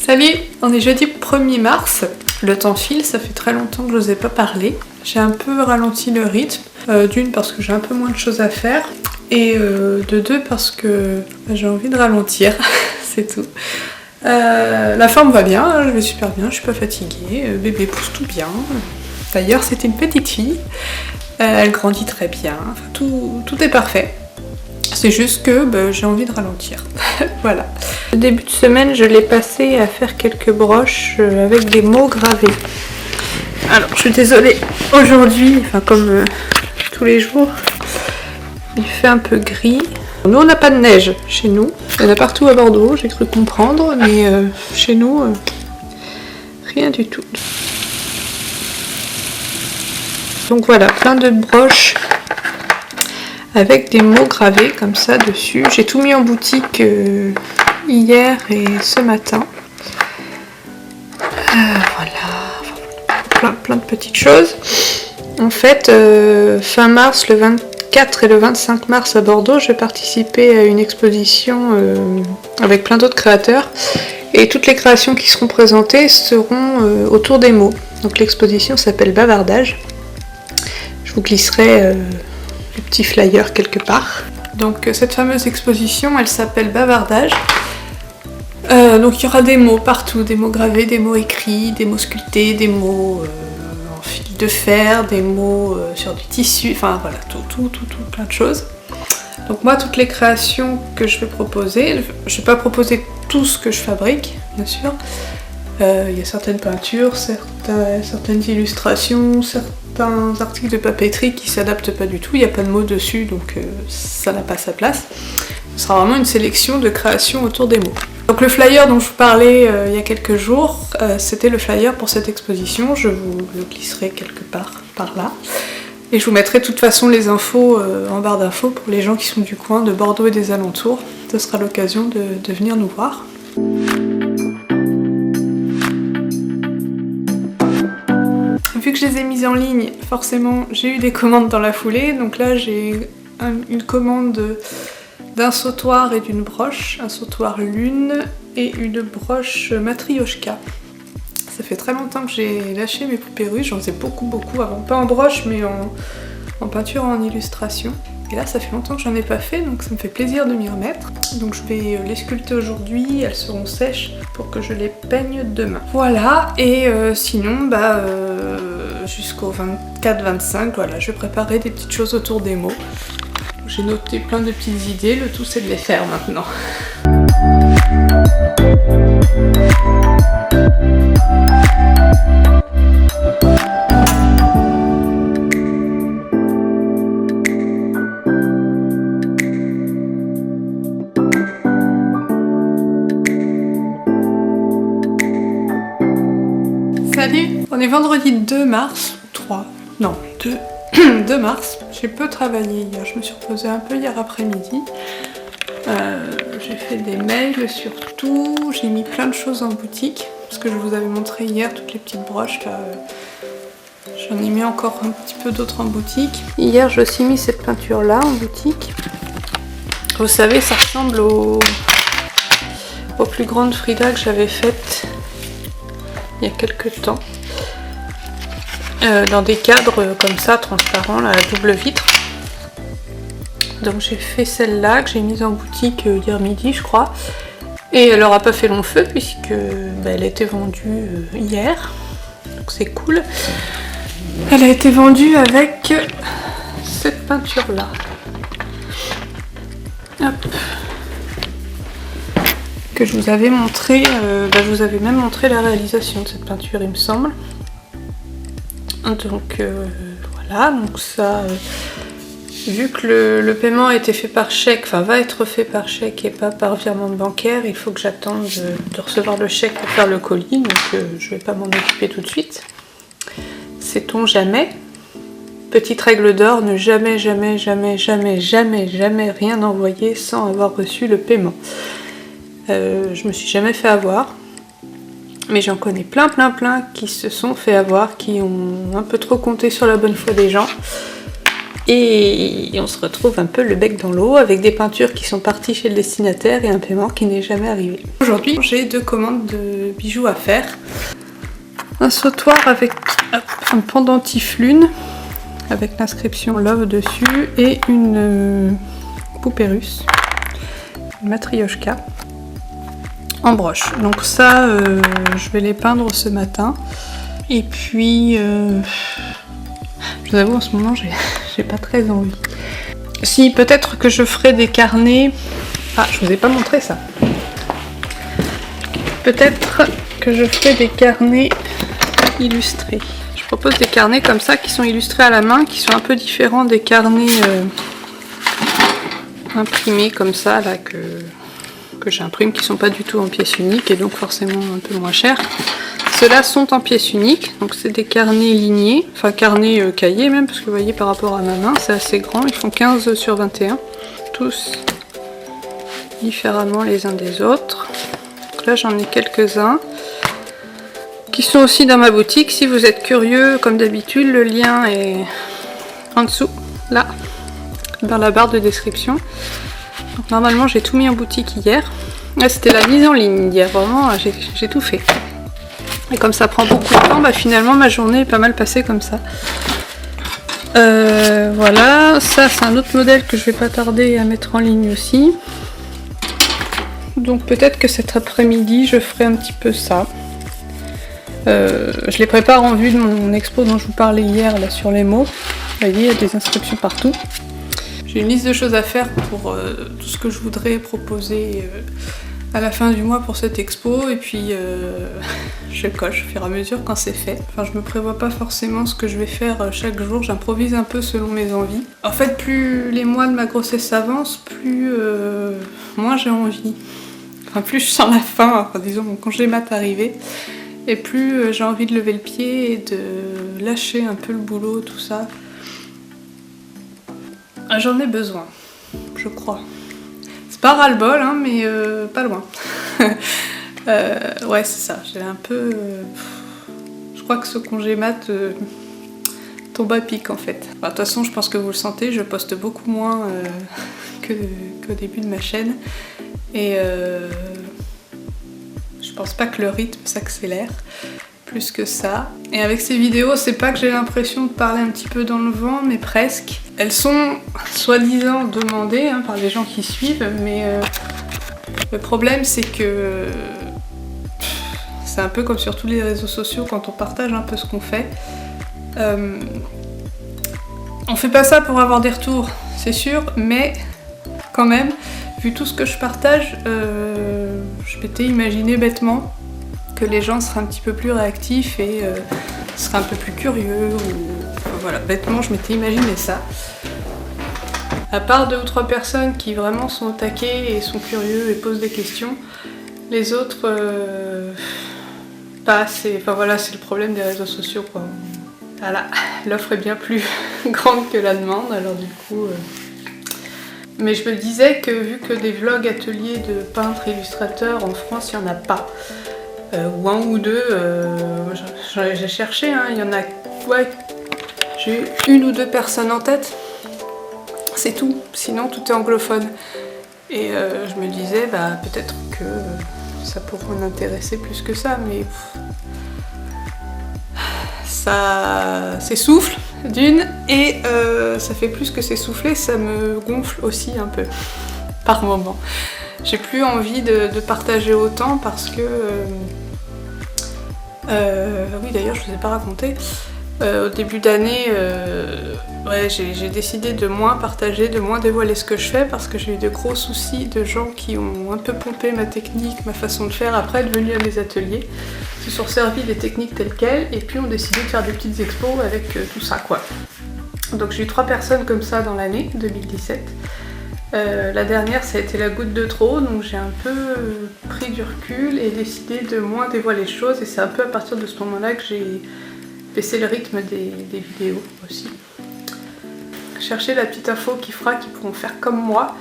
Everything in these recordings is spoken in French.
Salut, on est jeudi 1er mars. Le temps file, ça fait très longtemps que je n'osais pas parler. J'ai un peu ralenti le rythme, d'une parce que j'ai un peu moins de choses à faire, et de deux parce que j'ai envie de ralentir, c'est tout. La forme va bien, je vais super bien, je suis pas fatiguée, bébé pousse tout bien. D'ailleurs c'était une petite fille, elle grandit très bien, enfin, tout est parfait. C'est juste que j'ai envie de ralentir, voilà. Le début de semaine, je l'ai passé à faire quelques broches avec des mots gravés. Alors, je suis désolée, aujourd'hui, enfin comme tous les jours, il fait un peu gris. Nous, on n'a pas de neige chez nous. Il y en a partout à Bordeaux, j'ai cru comprendre, mais chez nous, rien du tout. Donc voilà, plein de broches avec des mots gravés comme ça dessus. J'ai tout mis en boutique hier et ce matin. Voilà, plein de petites choses. En fait, fin mars, le 24 et le 25 mars à Bordeaux, je vais participer à une exposition avec plein d'autres créateurs. Et toutes les créations qui seront présentées seront autour des mots. Donc l'exposition s'appelle Bavardage. Je vous glisserai le petit flyer quelque part. Donc cette fameuse exposition, elle s'appelle Bavardage. Donc il y aura des mots partout, des mots gravés, des mots écrits, des mots sculptés, des mots en fil de fer, des mots sur du tissu, enfin voilà, tout, plein de choses. Donc moi, toutes les créations que je vais proposer, je ne vais pas proposer tout ce que je fabrique, bien sûr. Il y a certaines peintures, certaines illustrations, certains articles de papeterie qui ne s'adaptent pas du tout, il n'y a pas de mots dessus, donc ça n'a pas sa place. Ce sera vraiment une sélection de créations autour des mots. Donc le flyer dont je vous parlais il y a quelques jours, c'était le flyer pour cette exposition, je vous le glisserai quelque part par là. Et je vous mettrai de toute façon les infos en barre d'infos pour les gens qui sont du coin de Bordeaux et des alentours. Ce sera l'occasion de venir nous voir. Vu que je les ai mises en ligne, forcément j'ai eu des commandes dans la foulée. Donc là j'ai une commande d'un sautoir et d'une broche, un sautoir lune et une broche matrioshka. Ça fait très longtemps que j'ai lâché mes poupées russes, j'en faisais beaucoup avant, pas en broche mais en peinture en illustration. Et là ça fait longtemps que j'en ai pas fait, donc ça me fait plaisir de m'y remettre. Donc je vais les sculpter aujourd'hui, elles seront sèches pour que je les peigne demain. Voilà, et sinon jusqu'au 24-25, voilà, je vais préparer des petites choses autour des mots. J'ai noté plein de petites idées, le tout c'est de les faire maintenant. Salut, on est vendredi 2 mars, 3, non 2 mars, j'ai peu travaillé hier, je me suis reposée un peu hier après-midi. J'ai fait des mails surtout, j'ai mis plein de choses en boutique, parce que je vous avais montré hier toutes les petites broches là. J'en ai mis encore un petit peu d'autres en boutique. Hier j'ai aussi mis cette peinture là en boutique. Vous savez, ça ressemble aux plus grandes Frida que j'avais faites il y a quelques temps. Dans des cadres comme ça, transparents, là, à double vitre. Donc j'ai fait celle-là que j'ai mise en boutique hier midi je crois. Et elle n'aura pas fait long feu puisque elle a été vendue hier. Donc c'est cool. Elle a été vendue avec cette peinture-là. Hop. Que je vous avais montré, je vous avais même montré la réalisation de cette peinture il me semble. Donc voilà, donc ça, vu que le paiement a été fait par chèque, enfin va être fait par chèque et pas par virement bancaire, il faut que j'attende de recevoir le chèque pour faire le colis, donc je vais pas m'en occuper tout de suite. Sait-on jamais. Petite règle d'or, ne jamais rien envoyer sans avoir reçu le paiement. Je me suis jamais fait avoir. Mais j'en connais plein qui se sont fait avoir, qui ont un peu trop compté sur la bonne foi des gens Et on se retrouve un peu le bec dans l'eau avec des peintures qui sont parties chez le destinataire et un paiement qui n'est jamais arrivé. Aujourd'hui, j'ai 2 commandes de bijoux à faire. Un sautoir avec un pendentif lune avec l'inscription Love dessus et une poupée russe, une matrioshka en broche. Donc ça, je vais les peindre ce matin. Et puis, je vous avoue, en ce moment, j'ai pas très envie. Si, peut-être que je ferai des carnets... Ah, je vous ai pas montré ça. Peut-être que je ferai des carnets illustrés. Je propose des carnets comme ça, qui sont illustrés à la main, qui sont un peu différents des carnets imprimés comme ça, là, que j'imprime, qui sont pas du tout en pièces uniques, et donc forcément un peu moins chers. Ceux-là sont en pièces uniques, donc c'est des carnets lignés, enfin carnets cahiers même, parce que vous voyez par rapport à ma main, c'est assez grand, ils font 15 sur 21, tous différemment les uns des autres. Donc là j'en ai quelques-uns, qui sont aussi dans ma boutique. Si vous êtes curieux, comme d'habitude, le lien est en dessous, là, dans la barre de description. Donc normalement j'ai tout mis en boutique hier. Là c'était la mise en ligne hier, vraiment j'ai tout fait. Et comme ça prend beaucoup de temps, bah finalement ma journée est pas mal passée comme ça. Voilà, ça c'est un autre modèle que je vais pas tarder à mettre en ligne aussi. Donc peut-être que cet après-midi je ferai un petit peu ça. Je les prépare en vue de mon expo dont je vous parlais hier là sur les mots. Vous voyez, il y a des inscriptions partout. J'ai une liste de choses à faire pour tout ce que je voudrais proposer à la fin du mois pour cette expo, et puis je coche au fur et à mesure quand c'est fait. Enfin, je me prévois pas forcément ce que je vais faire chaque jour, j'improvise un peu selon mes envies. En fait, plus les mois de ma grossesse avancent, plus moins j'ai envie. Enfin, plus je sens la faim, enfin, disons mon congé mat arrivé, et plus j'ai envie de lever le pied et de lâcher un peu le boulot, tout ça. J'en ai besoin, je crois. C'est pas ras-le-bol, hein, mais pas loin. Ouais, c'est ça, j'ai un peu... je crois que ce congé mat tombe à pic en fait. Enfin, de toute façon, je pense que vous le sentez, je poste beaucoup moins qu'au début de ma chaîne. Et je pense pas que le rythme s'accélère plus que ça. Et avec ces vidéos, c'est pas que j'ai l'impression de parler un petit peu dans le vent, mais presque. Elles sont soi-disant demandées hein, par les gens qui suivent, mais le problème c'est que c'est un peu comme sur tous les réseaux sociaux quand on partage un peu ce qu'on fait. On fait pas ça pour avoir des retours, c'est sûr, mais quand même, vu tout ce que je partage, je m'étais imaginé bêtement que les gens seraient un petit peu plus réactifs et seraient un peu plus curieux, ou enfin, voilà, bêtement je m'étais imaginé ça. À part 2 ou 3 personnes qui vraiment sont au taquet et sont curieux et posent des questions, les autres, pas assez. Enfin voilà, c'est le problème des réseaux sociaux quoi. Voilà, l'offre est bien plus grande que la demande, alors du coup... Mais je me disais que vu que des vlogs ateliers de peintres illustrateurs en France, il n'y en a pas. Ou 1 ou 2, j'ai cherché, hein, il y en a... Ouais, j'ai 1 ou 2 personnes en tête. C'est tout, sinon tout est anglophone. Et je me disais, bah peut-être que ça pourrait m'intéresser plus que ça, mais... ça s'essouffle d'une, et ça fait plus que s'essouffler, ça me gonfle aussi un peu, par moment. J'ai plus envie de partager autant parce que... oui d'ailleurs je vous ai pas raconté, au début d'année, ouais, j'ai décidé de moins partager, de moins dévoiler ce que je fais parce que j'ai eu de gros soucis de gens qui ont un peu pompé ma technique, ma façon de faire après de venir à mes ateliers, se sont servis des techniques telles quelles et puis ont décidé de faire des petites expos avec tout ça quoi. Donc j'ai eu 3 personnes comme ça dans l'année 2017. La dernière ça a été la goutte de trop, donc j'ai un peu pris du recul et décidé de moins dévoiler les choses, et c'est un peu à partir de ce moment là que j'ai baissé le rythme des vidéos aussi. Chercher la petite info qui fera qu'ils pourront faire comme moi.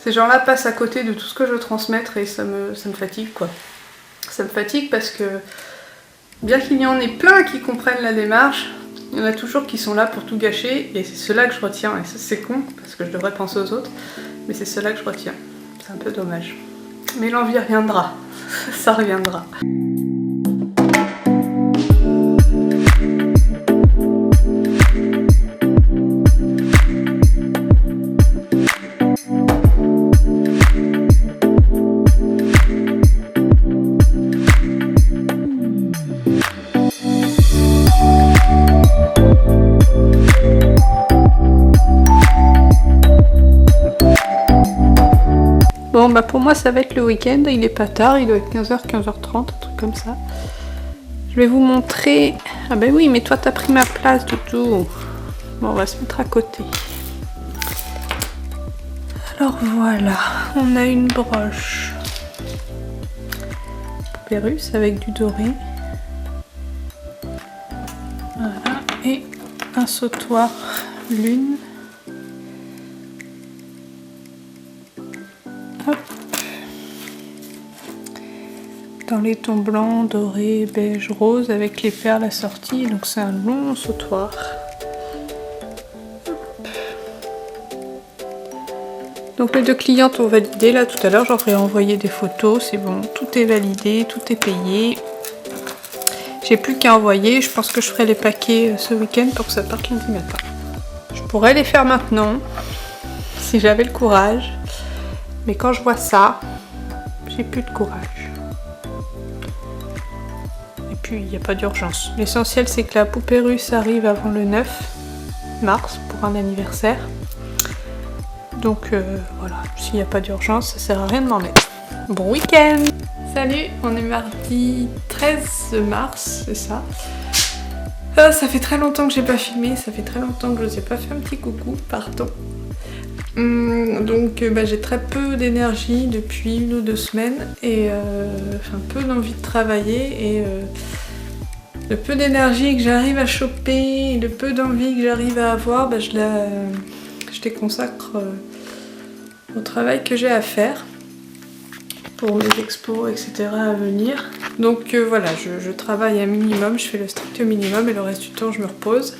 Ces gens-là passent à côté de tout ce que je veux transmettre et ça me fatigue quoi. Ça me fatigue parce que Bien qu'il y en ait plein qui comprennent la démarche, il y en a toujours qui sont là pour tout gâcher, et c'est ceux-là que je retiens, et ça c'est con, parce que je devrais penser aux autres, mais c'est ceux-là que je retiens. C'est un peu dommage. Mais l'envie reviendra, ça reviendra. Bon bah pour moi ça va être le week-end, il est pas tard, il doit être 15h, 15h30, un truc comme ça. Je vais vous montrer... Ah bah oui, mais toi t'as pris ma place, toutou. Bon, on va se mettre à côté. Alors voilà, on a une broche poupée russe avec du doré. Voilà, et un sautoir lune. Hop. Dans les tons blancs, dorés, beige, rose avec les perles assorties, donc c'est un long sautoir. Hop. Donc les deux clientes ont validé là tout à l'heure, j'aurais envoyé des photos, c'est bon, tout est validé, tout est payé. J'ai plus qu'à envoyer, je pense que je ferai les paquets ce week-end pour que ça parte lundi matin. Je pourrais les faire maintenant, si j'avais le courage. Mais quand je vois ça, j'ai plus de courage. Et puis il n'y a pas d'urgence. L'essentiel c'est que la poupée russe arrive avant le 9 mars pour un anniversaire. Donc voilà, s'il n'y a pas d'urgence, ça sert à rien de m'en mettre. Bon week-end! Salut, on est mardi 13 mars, c'est ça. Ça fait très longtemps que j'ai pas filmé, ça fait très longtemps que je n'ai pas fait un petit coucou, pardon. Donc j'ai très peu d'énergie depuis 1 ou 2 semaines et un peu d'envie de travailler et le peu d'énergie que j'arrive à choper et le peu d'envie que j'arrive à avoir, je les consacre au travail que j'ai à faire pour mes expos, etc. à venir. Donc voilà, je travaille un minimum, je fais le strict minimum et le reste du temps je me repose.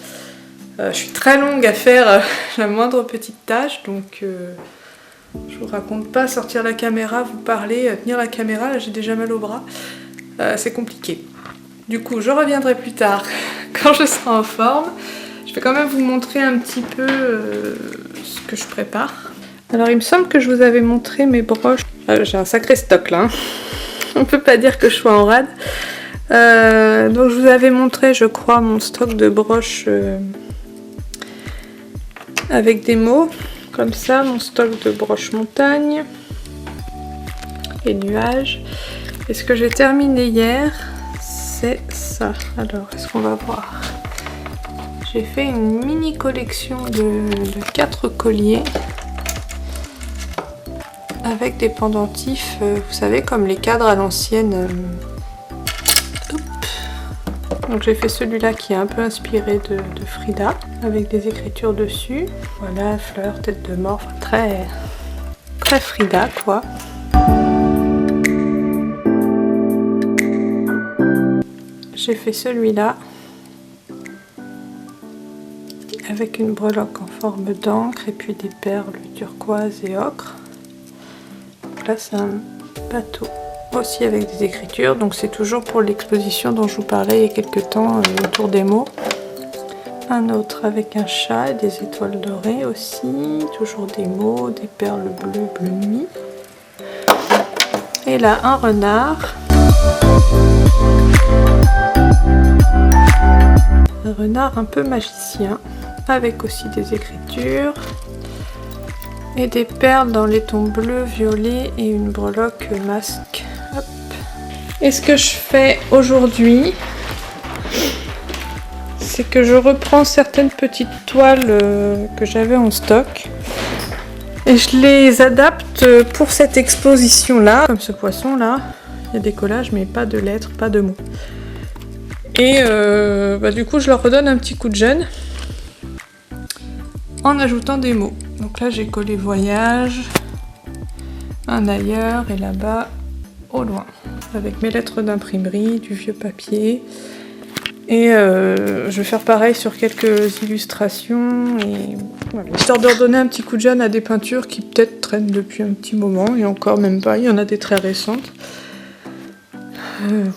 Je suis très longue à faire la moindre petite tâche, donc je vous raconte pas sortir la caméra, vous parler, tenir la caméra, là j'ai déjà mal au bras, c'est compliqué. Du coup je reviendrai plus tard quand je serai en forme. Je vais quand même vous montrer un petit peu ce que je prépare. Alors il me semble que je vous avais montré mes broches. J'ai un sacré stock là, hein. On peut pas dire que je sois en rade. Donc je vous avais montré je crois mon stock de broches avec des mots, comme ça, mon stock de broches montagne et nuages. Et ce que j'ai terminé hier, c'est ça. Alors, est-ce qu'on va voir? J'ai fait une mini collection de 4 colliers avec des pendentifs, vous savez, comme les cadres à l'ancienne. Donc j'ai fait celui-là qui est un peu inspiré de Frida, avec des écritures dessus. Voilà, fleurs, tête de mort, très Frida quoi. J'ai fait celui-là avec une breloque en forme d'encre et puis des perles turquoise et ocre. Donc là c'est un bateau. Aussi avec des écritures, donc c'est toujours pour l'exposition dont je vous parlais il y a quelques temps autour des mots. Un autre avec un chat et des étoiles dorées aussi, toujours des mots, des perles bleues, bleu nuit. Et là un renard. Un renard un peu magicien, avec aussi des écritures. Et des perles dans les tons bleus, violets et une breloque masque. Hop. Et ce que je fais aujourd'hui, c'est que je reprends certaines petites toiles que j'avais en stock et je les adapte pour cette exposition là, comme ce poisson là. Il y a des collages mais pas de lettres, pas de mots. Et du coup je leur redonne un petit coup de jeune en ajoutant des mots. Donc là j'ai collé voyage, un ailleurs et là-bas au loin. Avec mes lettres d'imprimerie, du vieux papier. Et je vais faire pareil sur quelques illustrations. Et voilà. Histoire de redonner un petit coup de jeune à des peintures qui peut-être traînent depuis un petit moment. Et encore même pas, il y en a des très récentes.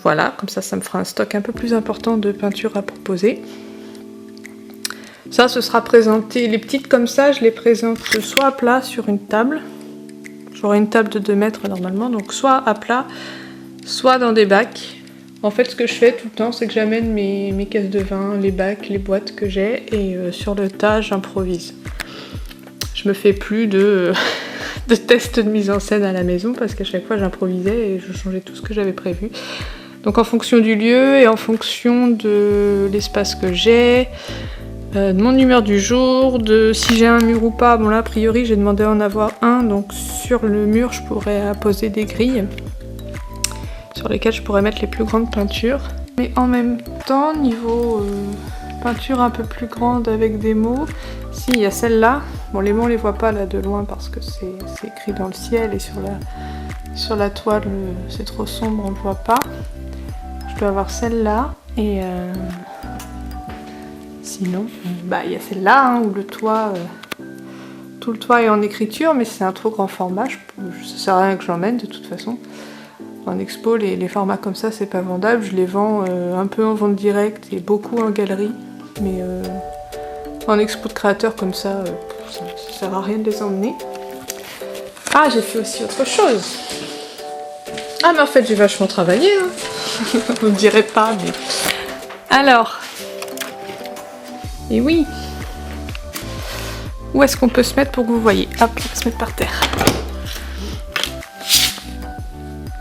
Voilà, comme ça me fera un stock un peu plus important de peintures à proposer. Ça, ce sera présenté, les petites comme ça, je les présente soit à plat sur une table. J'aurai une table de 2 mètres normalement, donc soit à plat, soit dans des bacs. En fait, ce que je fais tout le temps, c'est que j'amène mes caisses de vin, les bacs, les boîtes que j'ai, et sur le tas, j'improvise. Je me fais plus de tests de mise en scène à la maison, parce qu'à chaque fois, j'improvisais et je changeais tout ce que j'avais prévu. Donc en fonction du lieu et en fonction de l'espace que j'ai, de mon humeur du jour, de si j'ai un mur ou pas. Bon là, a priori, j'ai demandé à en avoir un, donc sur le mur, je pourrais poser des grilles sur lesquelles je pourrais mettre les plus grandes peintures. Mais en même temps, niveau peinture un peu plus grande avec des mots, si, il y a celle-là. Bon, les mots, on les voit pas là de loin parce que c'est écrit dans le ciel et sur la toile, c'est trop sombre, on ne voit pas. Je dois avoir celle-là et sinon, il y a celle-là hein, où le toit, tout le toit est en écriture, mais c'est un trop grand format, ça sert à rien que je l'emmène de toute façon. En expo, les formats comme ça, c'est pas vendable, je les vends un peu en vente directe et beaucoup en galerie, mais en expo de créateurs comme ça, ça sert à rien de les emmener. Ah, j'ai fait aussi autre chose. Ah, mais en fait, j'ai vachement travaillé, hein. On ne dirait pas, mais... Alors... Et oui. Où est-ce qu'on peut se mettre pour que vous voyez? Hop, on va se mettre par terre.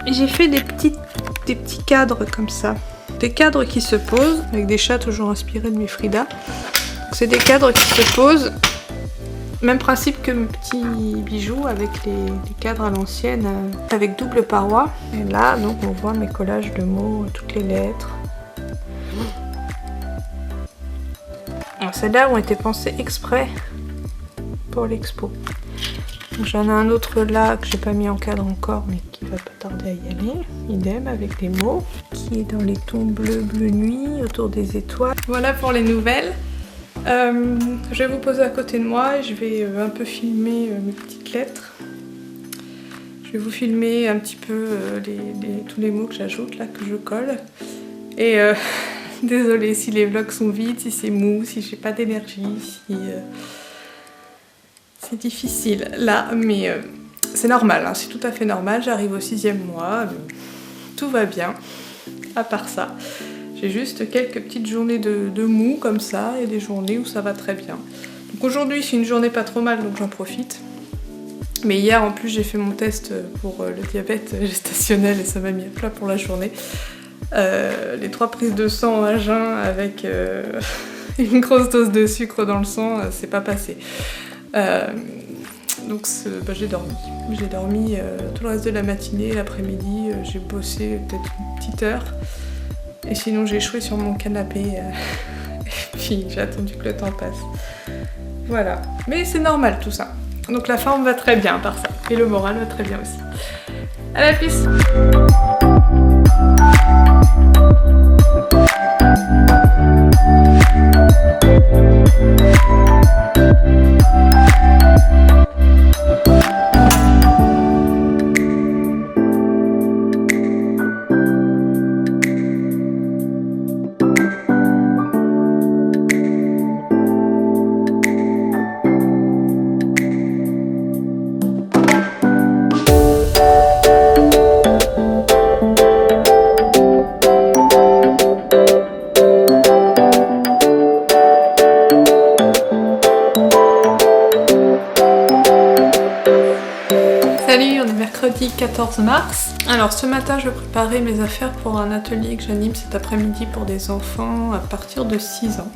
J'ai fait des petits cadres comme ça. Des cadres qui se posent, avec des chats toujours inspirés de mes Frida. C'est des cadres qui se posent. Même principe que mes petits bijoux avec les cadres à l'ancienne, avec double paroi. Et là, donc, on voit mes collages de mots, toutes les lettres. Celles-là ont été pensées exprès pour l'expo. J'en ai un autre là que j'ai pas mis en cadre encore mais qui va pas tarder à y aller. Idem avec les mots qui est dans les tons bleu nuit autour des étoiles. Voilà pour les nouvelles. Je vais vous poser à côté de moi et je vais un peu filmer mes petites lettres. Je vais vous filmer un petit peu tous les mots que j'ajoute là, que je colle. Et désolée si les vlogs sont vides, si c'est mou, si j'ai pas d'énergie, si... C'est difficile là, mais c'est normal, hein, c'est tout à fait normal, j'arrive au 6e mois, tout va bien, à part ça. J'ai juste quelques petites journées de mou comme ça, et des journées où ça va très bien. Donc aujourd'hui c'est une journée pas trop mal, donc j'en profite. Mais hier en plus j'ai fait mon test pour le diabète gestationnel et ça m'a mis à plat pour la journée. Les 3 prises de sang à jeun avec une grosse dose de sucre dans le sang, c'est pas passé. Donc j'ai dormi. J'ai dormi tout le reste de la matinée, l'après-midi, j'ai bossé peut-être une petite heure. Et sinon j'ai échoué sur mon canapé et puis j'ai attendu que le temps passe. Voilà. Mais c'est normal tout ça. Donc la forme va très bien par ça. Et le moral va très bien aussi. À la plus! Salut, on est mercredi 14 mars. Alors ce matin je vais préparer mes affaires pour un atelier que j'anime cet après-midi pour des enfants à partir de 6 ans.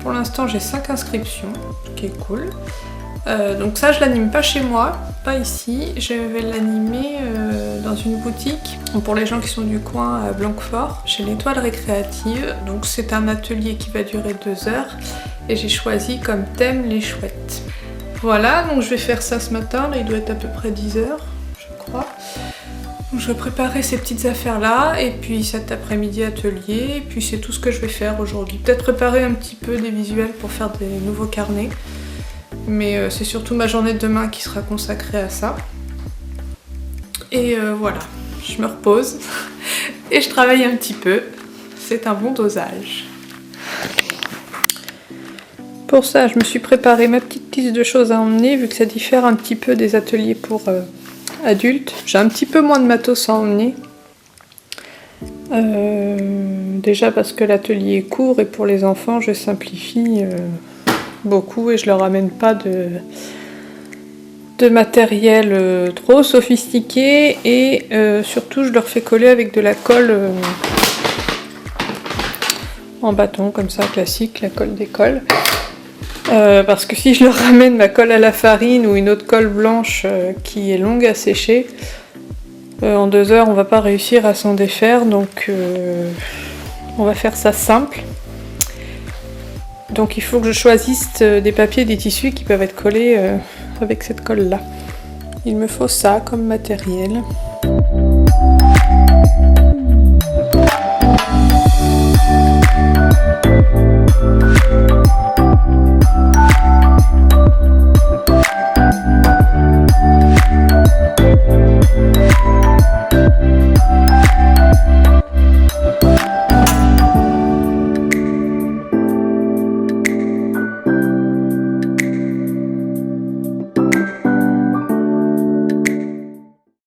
Pour l'instant j'ai 5 inscriptions, ce qui est cool. Donc ça je l'anime pas chez moi, pas ici, je vais l'animer dans une boutique pour les gens qui sont du coin à Blanquefort, chez l'Étoile Récréative. Donc c'est un atelier qui va durer 2 heures et j'ai choisi comme thème les chouettes. Voilà, donc je vais faire ça ce matin, là il doit être à peu près 10 heures, je crois. Je vais préparer ces petites affaires là et puis cet après-midi atelier et puis c'est tout ce que je vais faire aujourd'hui. Peut-être préparer un petit peu des visuels pour faire des nouveaux carnets. Mais c'est surtout ma journée de demain qui sera consacrée à ça. Et voilà, je me repose et je travaille un petit peu. C'est un bon dosage. Pour ça, je me suis préparé ma petite liste de choses à emmener, vu que ça diffère un petit peu des ateliers pour adultes. J'ai un petit peu moins de matos à emmener. Déjà parce que l'atelier est court et pour les enfants, je simplifie beaucoup et je leur amène pas de matériel trop sophistiqué et surtout je leur fais coller avec de la colle en bâton comme ça classique, la colle d'école. Parce que si je leur ramène ma colle à la farine ou une autre colle blanche qui est longue à sécher, en 2 heures on va pas réussir à s'en défaire, donc on va faire ça simple. Donc il faut que je choisisse des papiers et des tissus qui peuvent être collés avec cette colle là. Il me faut ça comme matériel.